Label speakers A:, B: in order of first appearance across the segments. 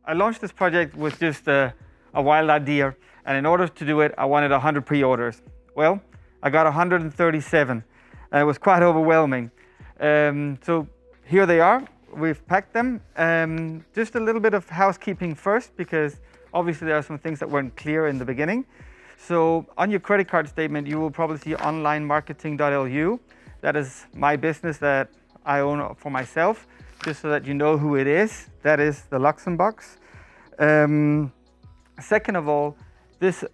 A: I launched this project with just a wild idea, and in order to do it, I wanted 100 pre-orders. Well, I got 137, and it was quite overwhelming. So here they are. We've packed them. Just a little bit of housekeeping first, because obviously there are some things that weren't clear in the beginning. So on your credit card statement, you will probably see onlinemarketing.lu. That is my business that I own for myself, just so that you know who it is. That is the Luxembox. Second of all,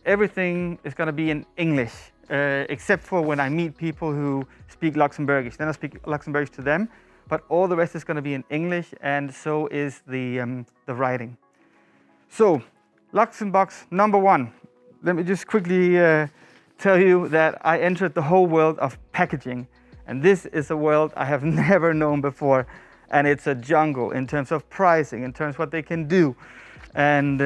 A: everything is going to be in English, except for when I meet people who speak Luxembourgish. Then I speak Luxembourgish to them, but all the rest is going to be in English, and so is the writing. So, Luxembox number 1. Let me just quickly tell you that I entered the whole world of packaging, and this is a world I have never known before, and it's a jungle in terms of pricing, in terms of what they can do. And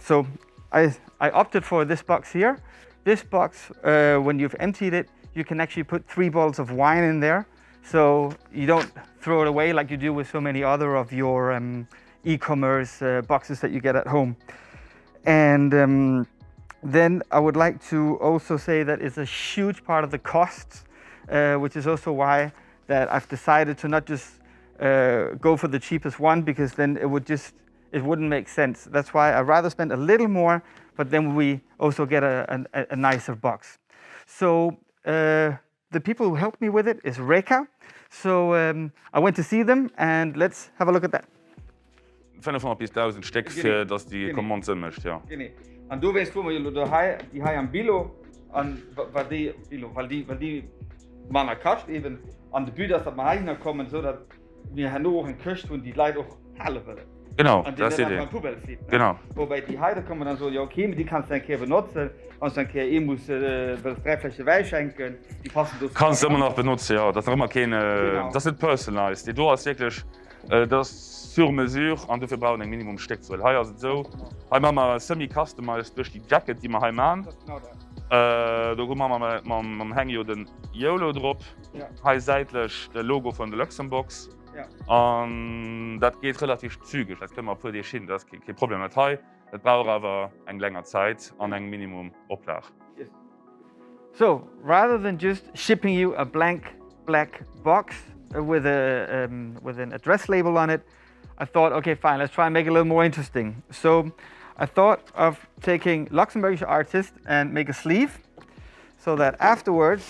A: so I opted for this box here. This box, when you've emptied it, you can actually put 3 bottles of wine in there, so you don't throw it away like you do with so many other of your e-commerce boxes that you get at home. And then I would like to also say that it's a huge part of the costs, which is also why that I've decided to not just go for the cheapest one, because then it wouldn't make sense. That's why I'd rather spend a little more, but then we also get a nicer box. So the people who helped me with it is Reka. So I went to see them, and let's have a look at that.
B: 500.000 Stück für dass die Kommande mischt, ja.
A: Genau. Und du weißt, wo wir die haben am Bilo, weil die man erkascht eben an der Bühne, dass man reinkommen, so dass wir nur auch in Küste und die Leute auch halten wollen.
B: Genau,
A: das ist die
B: Genau.
A: Wobei die Heide kommen dann so, ja okay, die kannst du ein Kehr benutzen, und dann Kehr muss 3 Flaschen Wein schenken, die passen durch.
B: Kannst du immer noch benutzen, ja. Das ist immer keine, genau. Das ist personalized. Du hast wirklich das sur mesure an dafür brauchen ein Minimum Stück. Weil hier ist es so, hier machen wir semi-customized durch die Jacket, die wir hier machen. Da hängen wir den YOLO drauf, ja. Hier seitlich das Logo von der Luxembox. Ja. Und das geht relativ zügig, das können wir für dich hin, das ist kein Problem mit hier. Das braucht aber eine längere Zeit und ein Minimum Oblag.
A: Yes. So, rather than just shipping you a blank black box with an address label on it, I thought, okay, fine, let's try and make it a little more interesting. So I thought of taking Luxembourgish artist and make a sleeve, so that afterwards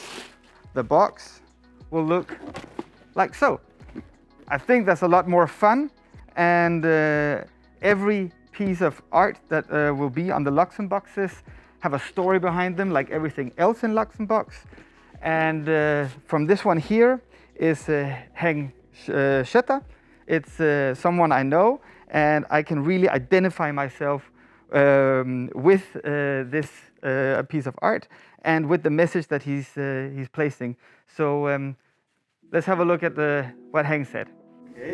A: the box will look like so. I think that's a lot more fun, and every piece of art that will be on the Luxemboxes have a story behind them, like everything else in Luxembox. And from this one here is Heng Schetta. It's someone I know, and I can really identify myself with this piece of art and with the message that he's placing. So let's have a look at what Heng said.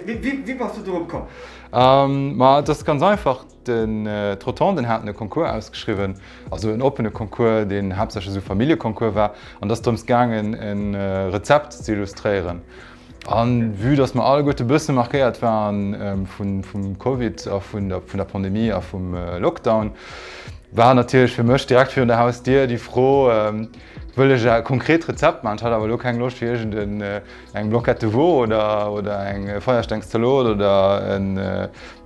A: Wie warst du drauf gekommen?
C: Das ist ganz einfach. Den Trotton, den hat einen Konkurs ausgeschrieben, also einen offenen Konkurs, den hauptsächlich so ein Familienkonkurs war. Und das ist darum gegangen, ein Rezept zu illustrieren. Und wie das wir alle gute Büsse markiert waren vom Covid, von der Pandemie, vom Lockdown, war natürlich für mich direkt für ein Haus die froh, will ich ein konkretes Rezept machen. Ich hatte aber auch keine Lust, für ein Blockette de Veau oder ein Feuersteinsalat oder ein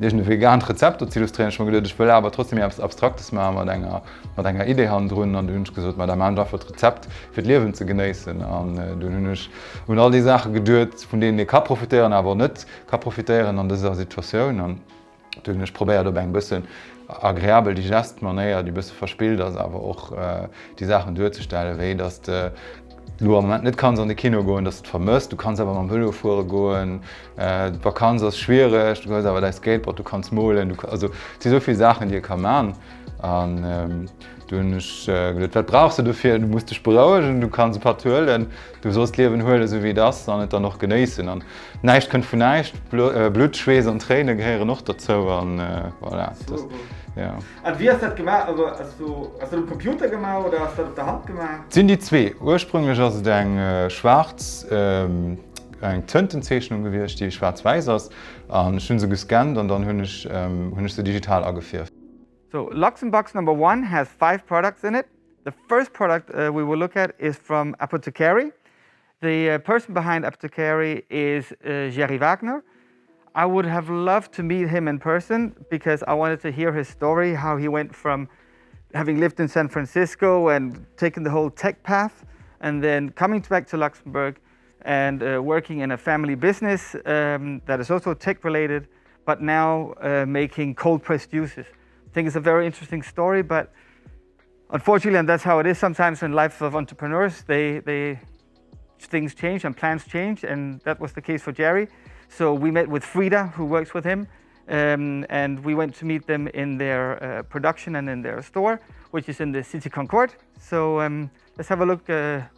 C: veganes Rezept zu illustrieren. Ich will aber trotzdem etwas Abstraktes machen, mit einer Idee haben drin. Und ich habe gesagt, man darf das Rezept für das Leben zu genießen. Und all die Sachen geduld, von denen ich profitieren kann, aber nicht profitieren in dieser Situation. Und ich probiere dabei ein bisschen agréabel die Gestmanier, die bisschen verspielt ist, aber auch die Sachen durchzustellen, wie dass du am Moment nicht kannst an die Kino gehen, dass du vermisst, du kannst aber mal Velo fahren gehen, die Vakanz ist schwierig, du kannst aber dein Skateboard, du kannst malen, also es sind so viele Sachen, die du machen kannst. Was brauchst du dafür? Du musst dich beruhigen, du kannst ein paar Türen, du sollst Leben holen, so wie das, und dann noch genießen. Und nichts kommt von nichts, Blut, Schweiß und Tränen gehören noch dazu. Und, voilà, das, ja.
A: Und wie hast du das gemacht? Also, hast du am Computer gemacht oder hast du das auf der Hand gemacht?
C: Sind die zwei. Ursprünglich ist es ein schwarz eng Töntenzeechhnung gewircht, die schwarz-weiß ass an schön se gescannt und dann hunn ich se digital agefirft.
A: So Luxembox number 1 has 5 products in it. The first product we will look at is from Apothecary. The person behind Apothecary is Jerry Wagner. I would have loved to meet him in person because I wanted to hear his story, how he went from having lived in San Francisco and taken the whole tech path and then coming back to Luxembourg and working in a family business that is also tech related, but now making cold pressed juices. I think it's a very interesting story, but unfortunately, and that's how it is sometimes in life of entrepreneurs, things change and plans change, and that was the case for Jerry. So we met with Frida, who works with him, and we went to meet them in their production and in their store, which is in the City Concord. So let's have a look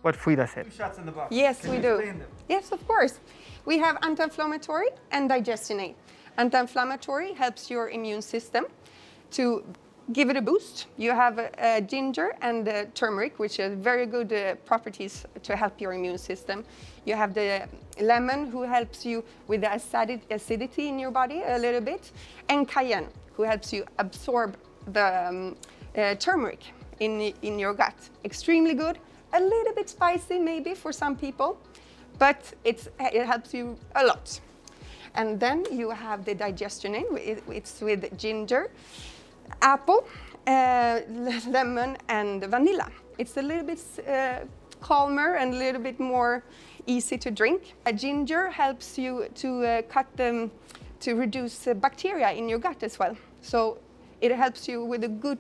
A: what Frida said. 2 shots in the box.
D: Yes,
A: Can
D: we
A: you
D: do.
A: explain them?
D: Yes, of course. We have anti-inflammatory and digestionate. Anti-inflammatory helps your immune system to give it a boost. You have ginger and turmeric, which are very good properties to help your immune system. You have the lemon, who helps you with the acidity in your body a little bit, and cayenne, who helps you absorb the turmeric in your gut. Extremely good, a little bit spicy maybe for some people, but it helps you a lot. And then you have the digestionate, it's with ginger, apple, lemon and vanilla. It's a little bit calmer and a little bit more easy to drink. Ginger helps you to to reduce bacteria in your gut as well. So it helps you with a good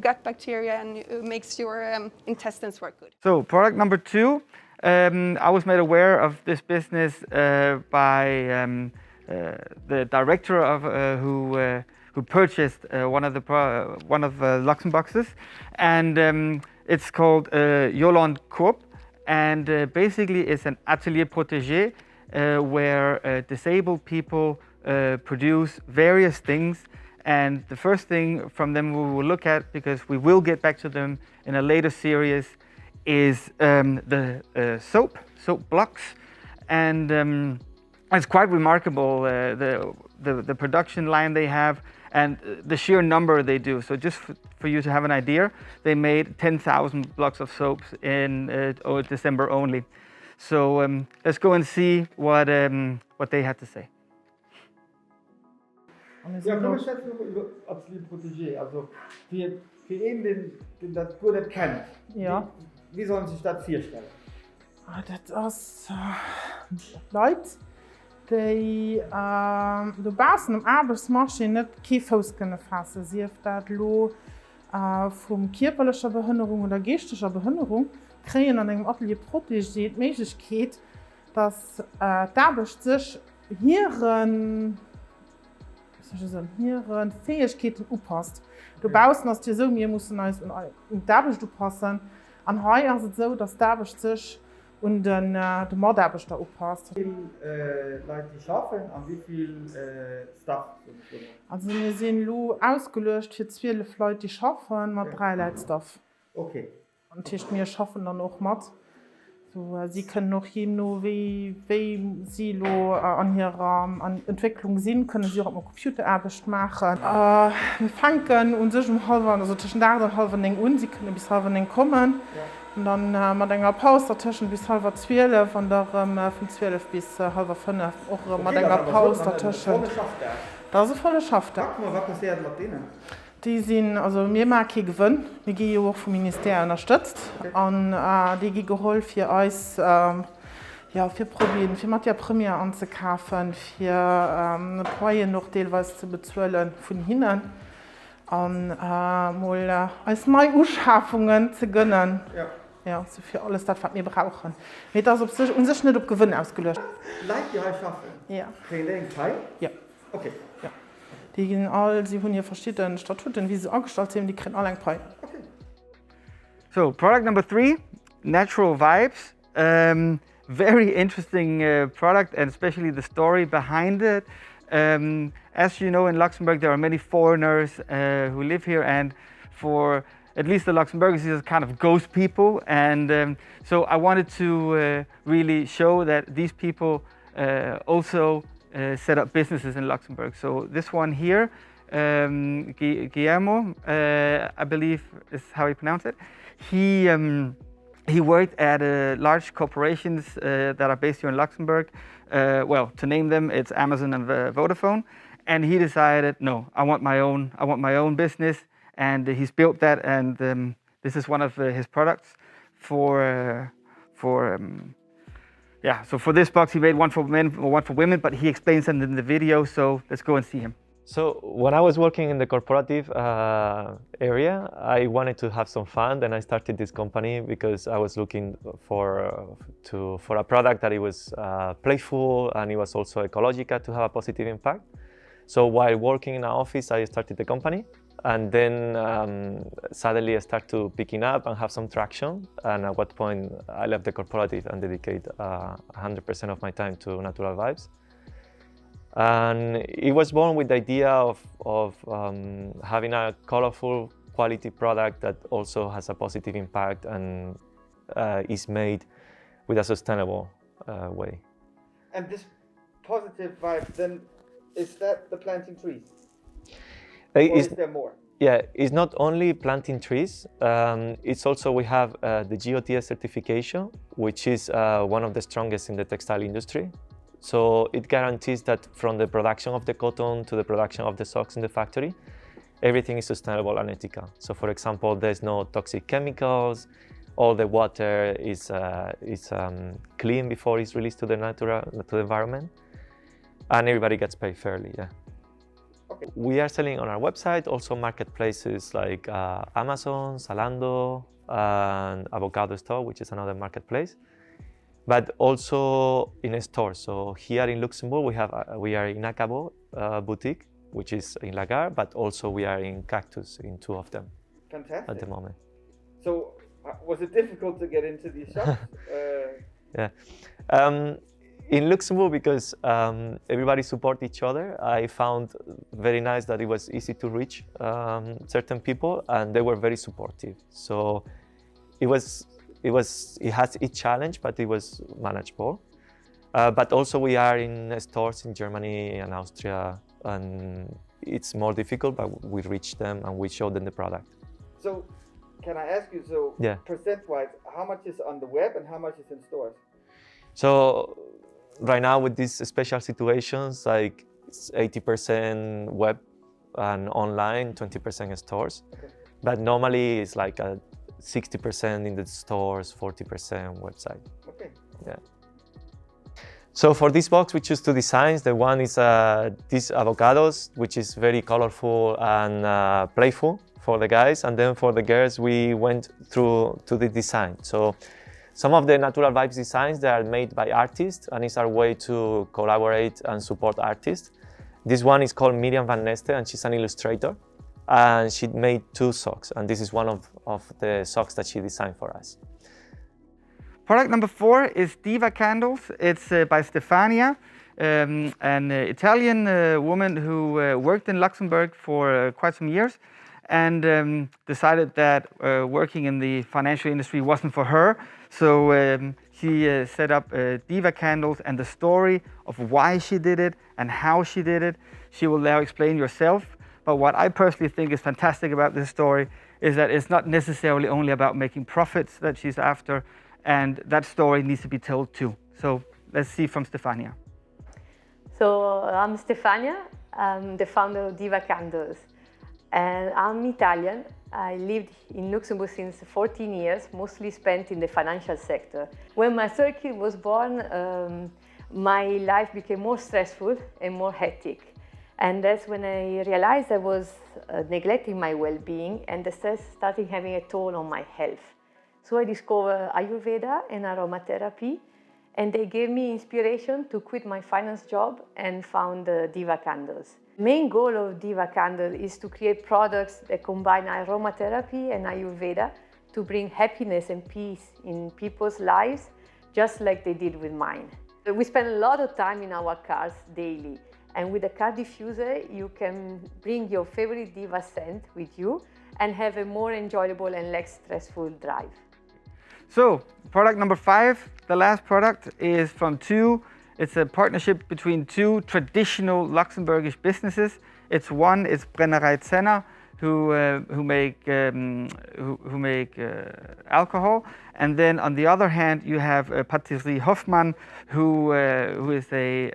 D: gut bacteria and makes your intestines work good.
A: So product number 2, I was made aware of this business by the director of who purchased one of Luxemboxes, and it's called Yolande Coop, and basically it's an atelier protégé where disabled people produce various things. And the first thing from them we will look at, because we will get back to them in a later series, is the soap blocks, and it's quite remarkable the production line they have and the sheer number they do. So just for you to have an idea, they made 10,000 blocks of soaps in December only. So let's go and see what they had to say. Ja, können wir schätzen über Atelier Protégé, also für ihn, den das gut nicht kennt,
E: ja.
A: Wie sollen sich das vorstellen?
E: Das ist Leute, die du basen am Arbeitsmaschine nicht kein Fuß können fassen. Sie haben das vom körperlicher Behinderung oder geistischer Behinderung kriegen an einem Atelier Protégé die Möglichkeit, dass dadurch sich ihren Fähigkeiten anpasst. Du baust das dir so, wir müssen uns dadurch passen. Und heute ist es so, dass dadurch sich und den Mordarbeit da anpasst.
A: Wie viele Leute arbeiten und wie viel Staff?
E: Also wir sind ausgelöst für 12 Leute, die arbeiten, mit 3 Leuten Staff.
A: Okay.
E: Und wir arbeiten dann auch mit. So, sie können noch jedem, wie sie an ihrer Entwicklung sind, können sie auch am Computerarbeit machen. Wir fangen und sich also zwischen 8 und halb 9 an, sie können bis halb 9 kommen. Ja. Und dann mit einer Pause dazwischen bis halb 12, von 12 bis halb 5 auch mit einer Pause dazwischen. Das ist eine volle Schaft.
A: Was passiert mit denen?
E: Die sind, also wir machen keinen Gewinn, wir gehen auch vom Ministerium unterstützt. Okay. Und die gehen geholfen für uns, für Probieren, für Materialien anzukaufen, für Projekte noch teilweise zu bezahlen von hinten. Und mal als neue Ausschaffungen zu gönnen. Ja. Ja, so für alles das, was wir brauchen. Mit das auf sich, unser nicht auf Gewinn ausgelöst.
A: Leute, die heute arbeiten? Ja. Kriegen die einen Teil?
E: Ja.
A: Okay. Ja.
E: Sie haben hier verschiedene Statuten, wie sie angestellt sind, die kriegen alle einen Preis.
A: Okay. So, product number 3, Natural Vibes. Very interesting product, and especially the story behind it. As you know, in Luxembourg, there are many foreigners who live here, and for at least the Luxembourgers, these are kind of ghost people. And so I wanted to really show that these people also set up businesses in Luxembourg. So this one here, Guillermo, I believe is how you pronounce it. He worked at large corporations that are based here in Luxembourg. Well, to name them, it's Amazon and Vodafone. And he decided, no, I want my own business, and he's built that. And this is one of his products for So for this box, he made one for men, one for women, but he explains them in the video. So let's go and see him.
F: So when I was working in the corporative area, I wanted to have some fun. Then I started this company because I was looking for a product that it was playful and it was also ecological to have a positive impact. So while working in an office, I started the company, and then suddenly I started picking up and have some traction. And at what point I left the corporative and dedicate 100% of my time to Natural Vibes. And it was born with the idea of having a colorful quality product that also has a positive impact and is made with a sustainable way.
A: And this positive vibe, then, is that the planting trees? Or is there more?
F: Yeah, it's not only planting trees, it's also we have the GOTS certification, which is one of the strongest in the textile industry. So it guarantees that from the production of the cotton to the production of the socks in the factory, everything is sustainable and ethical. So for example, there's no toxic chemicals, all the water is clean before it's released to the environment, and everybody gets paid fairly, yeah.
A: Okay.
F: We are selling on our website, also marketplaces like Amazon, Zalando, and Avocado Store, which is another marketplace. But also in a store. So here in Luxembourg, we are in Acabo boutique, which is in Lagar, but also we are in Cactus, in two of them.
A: Fantastic.
F: At the moment.
A: So was it difficult to get into these shops?
F: Yeah. In Luxembourg, because everybody support each other, I found very nice that it was easy to reach certain people, and they were very supportive. So it has its challenge, but it was manageable. But also we are in stores in Germany and Austria, and it's more difficult, but we reach them and we show them the product.
A: So can I ask you, so
F: yeah.
A: Percent-wise, how much is on the web and how much is in stores?
F: So right now with these special situations, like it's 80% web and online, 20% in stores.
A: Okay.
F: But normally it's like 60% in the stores, 40% website.
A: Okay.
F: Yeah. So for this box, we choose two designs. The one is these avocados, which is very colorful and playful for the guys. And then for the girls, we went through to the design. So some of the Natural Vibes designs, they are made by artists, and it's our way to collaborate and support artists. This one is called Miriam Van Neste, and she's an illustrator. And she made two socks, and this is one of the socks that she designed for us.
A: Product number 4 is Diva Candles. It's by Stefania, an Italian woman who worked in Luxembourg for quite some years, and decided that working in the financial industry wasn't for her. So she set up Diva Candles, and the story of why she did it and how she did it, she will now explain yourself. But what I personally think is fantastic about this story is that it's not necessarily only about making profits that she's after, and that story needs to be told too. So let's see from Stefania.
G: So I'm Stefania, I'm the founder of Diva Candles, and I'm Italian. I lived in Luxembourg since 14 years, mostly spent in the financial sector. When my third kid was born, my life became more stressful and more hectic. And that's when I realized I was neglecting my well-being, and the stress started having a toll on my health. So I discovered Ayurveda and aromatherapy, and they gave me inspiration to quit my finance job and found Diva Candles. The main goal of Diva Candle is to create products that combine aromatherapy and Ayurveda to bring happiness and peace in people's lives, just like they did with mine. We spend a lot of time in our cars daily. And with a car diffuser, you can bring your favorite Diva scent with you and have a more enjoyable and less stressful drive.
A: So, product number 5, the last product, is from two It's a partnership between two traditional Luxembourgish businesses. It's Brennerei Zenner, who make alcohol, and then on the other hand you have Patisserie Hoffmann, who is a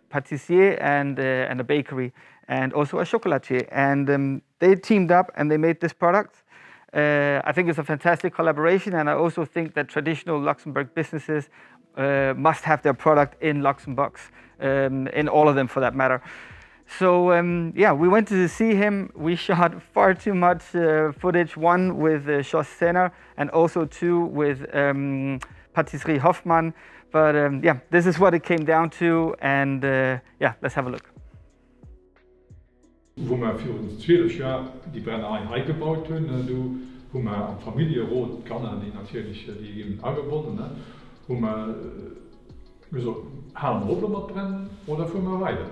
A: pâtissier and a bakery, and also a chocolatier, and they teamed up and they made this product. I think it's a fantastic collaboration, and I also think that traditional Luxembourg businesses must have their product in Luxembox, in all of them for that matter. So yeah, we went to see him. We shot far too much footage, one with Schoss Zenner and also two with Patisserie Hoffmann. But yeah, this is what it came down to, and yeah, let's have a look.
H: Wo wir für uns 12 Jahre die Brennerei eingebaut haben, wo wir am Familienrat gerne die natürlich die eben angebunden, wo wir gesagt haben, wir mal brennen oder für wir weiter.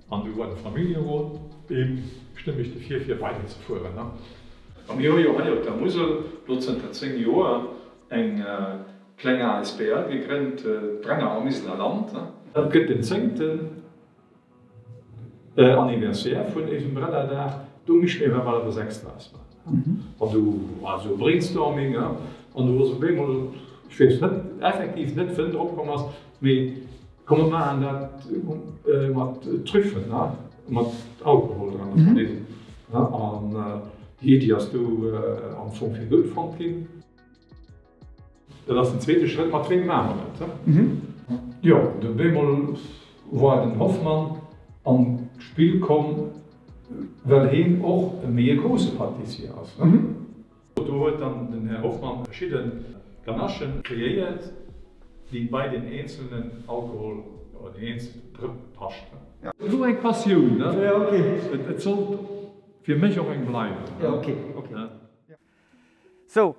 H: Und über den Familienrat eben stimme ich die 4 weiterzuführen. Am Jahr auf der Mosel wird seit 10 Jahren ein kleiner SPR gegründet, Brenner am Isler Land. Dann gibt den 10. Anniversaire von diesem Brenner da, du mich mir mal das extra war. Und du also Brainstorming, ja, und du warst einmal, ich weiß nicht, effektiv nicht viel drauf gekommen hast, aber kommen wir an das mit Trüffeln, mit Alkohol dran. Ja, und die Idee hast du am Anfang viel Geld von gegeben. Das ist ein zweiter Schritt mit 2 Männern. Ja, dann war der Hoffmann am Spiel kommen, weil er auch mehr große Patissier ist. Da hat dann den Herr Hoffmann verschiedene Ganachen kreiert, die bei den einzelnen Alkohol oder den einzelnen Drücken passt. Ja. Das ist eine Passion. Ne? Ja, okay. Es soll für mich auch ein bleiben.
A: Ja, okay. Ja. So,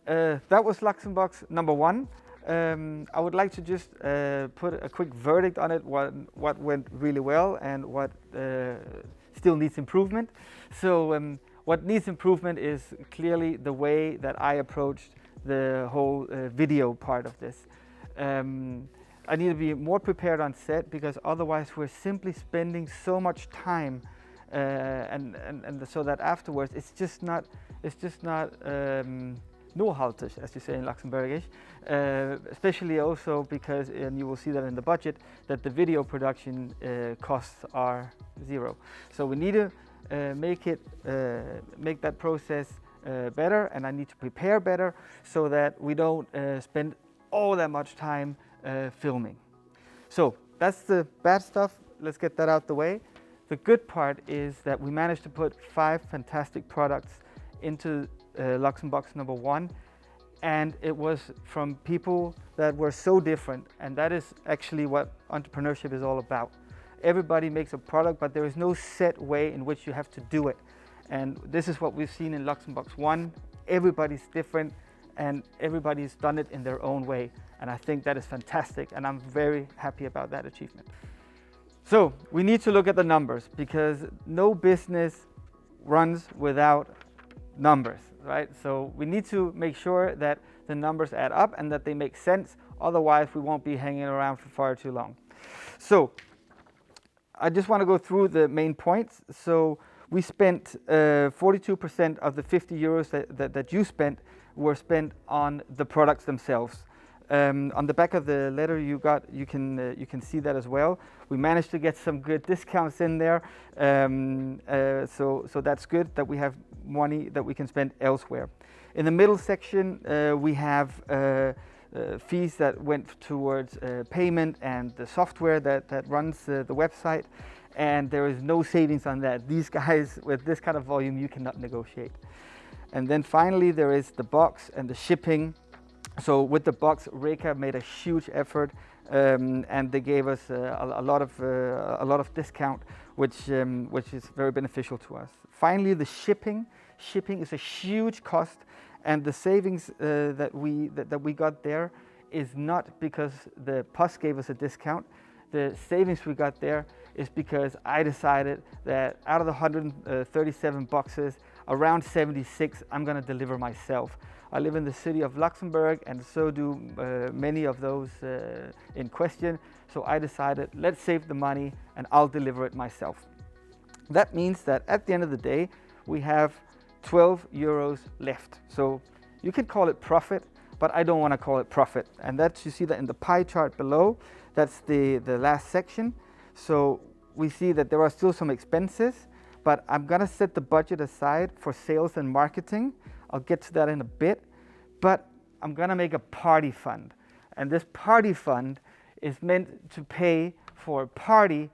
A: that was Luxembox number 1. I would like to just put a quick verdict on it, what went really well and what still needs improvement. So what needs improvement is clearly the way that I approached the whole video part of this. I need to be more prepared on set, because otherwise we're simply spending so much time and so that afterwards it's just not nachhaltig, as you say in Luxembourgish, especially also because, and you will see that in the budget, that the video production costs are 0. So we need to make that process better, and I need to prepare better so that we don't spend all that much time filming. So that's the bad stuff. Let's get that out the way. The good part is that we managed to put 5 fantastic products into Luxembox number 1, and it was from people that were so different, and that is actually what entrepreneurship is all about. Everybody makes a product, but there is no set way in which you have to do it, and this is what we've seen in Luxembox 1. Everybody's different and everybody's done it in their own way, and I think that is fantastic, and I'm very happy about that achievement. So we need to look at the numbers, because no business runs without numbers, right? So we need to make sure that the numbers add up and that they make sense. Otherwise, we won't be hanging around for far too long. So I just want to go through the main points. So we spent 42% of the 50 euros that you spent were spent on the products themselves. On the back of the letter you got, you can see that as well. We managed to get some good discounts in there, so that's good that we have money that we can spend elsewhere. In the middle section, we have fees that went towards payment and the software that runs the website, and there is no savings on that. These guys, with this kind of volume, you cannot negotiate. And then finally, there is the box and the shipping. So with the box, Reka made a huge effort, and they gave us a lot of discount, which is very beneficial to us. Finally, the shipping. Shipping is a huge cost, and the savings that we got there is not because the POS gave us a discount. The savings we got there is because I decided that out of the 137 boxes, around 76, I'm going to deliver myself. I live in the city of Luxembourg, and so do many of those in question. So I decided, let's save the money and I'll deliver it myself. That means that at the end of the day, we have 12 euros left. So you can call it profit, but I don't want to call it profit. And that, you see that in the pie chart below, that's the last section. So we see that there are still some expenses, but I'm gonna set the budget aside for sales and marketing. I'll get to that in a bit, but I'm gonna make a party fund. And this party fund is meant to pay for a party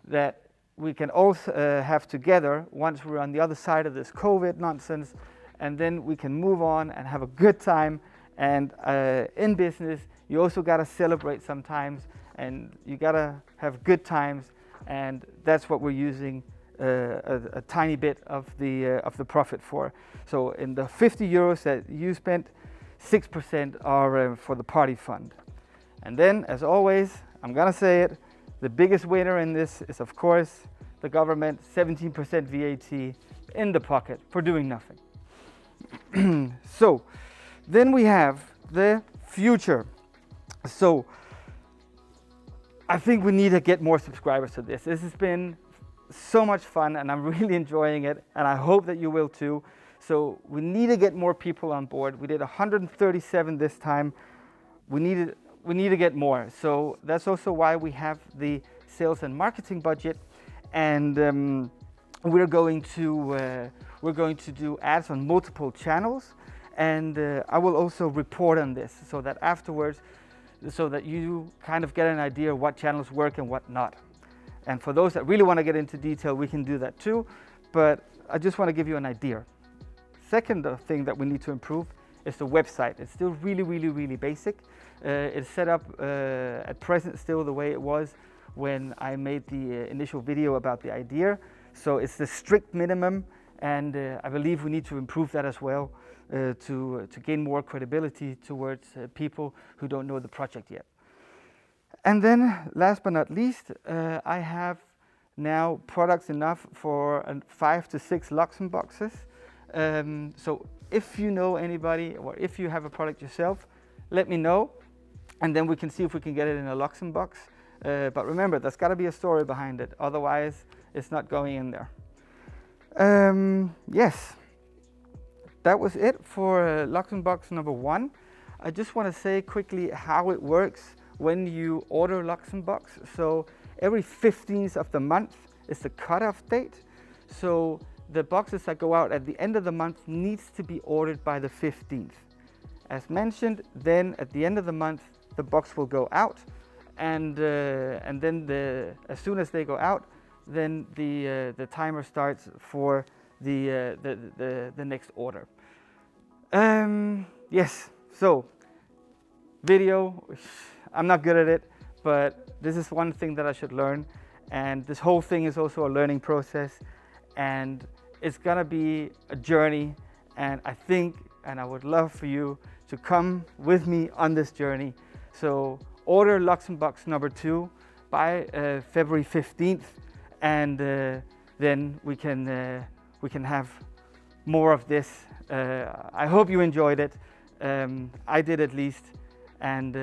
A: that we can also have together once we're on the other side of this COVID nonsense, and then we can move on and have a good time. And in business, you also gotta celebrate sometimes, and you gotta have good times, and that's what we're using a tiny bit of the profit for. So in the 50 euros that you spent, 6% are for the party fund. And then, as always, I'm gonna say it, the biggest winner in this is, of course, the government, 17% VAT in the pocket for doing nothing. So then we have the future. So I think we need to get more subscribers to this. This has been so much fun, and I'm really enjoying it, and I hope that you will too. So we need to get more people on board. We did 137 this time. We need to get more. So that's also why we have the sales and marketing budget, and we're going to do ads on multiple channels, and I will also report on this so that afterwards, so that you kind of get an idea of what channels work and what not. And for those that really want to get into detail, we can do that too, but I just want to give you an idea. Second thing that we need to improve is the website. It's still really basic. It's set up at present still the way it was when I made the initial video about the idea. So it's the strict minimum, and I believe we need to improve that as well to gain more credibility towards people who don't know the project yet. And then, last but not least, I have now products enough for 5 to 6 Luxemboxes. So if you know anybody, or if you have a product yourself, let me know, and then we can see if we can get it in a Luxembox. But remember, there's got to be a story behind it, otherwise it's not going in there. Yes, that was it for Luxembox number 1. I just want to say quickly how it works when you order Luxembox. So every 15th of the month is the cutoff date. So the boxes that go out at the end of the month needs to be ordered by the 15th. As mentioned, then at the end of the month, the box will go out, and then as soon as they go out, then the timer starts for the next order. Yes, so video, I'm not good at it, but this is one thing that I should learn, and this whole thing is also a learning process, and it's gonna be a journey, and I think, and I would love for you to come with me on this journey. So order Luxembox number 2 by February 15th, and then we can have more of this. I hope you enjoyed it. I did at least, and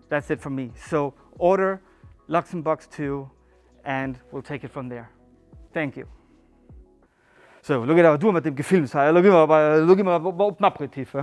A: that's it from me. So order Luxembox 2, and we'll take it from there. Thank you. So, schau dir du mit dem gefilmt, schau immer auf den Aperitif.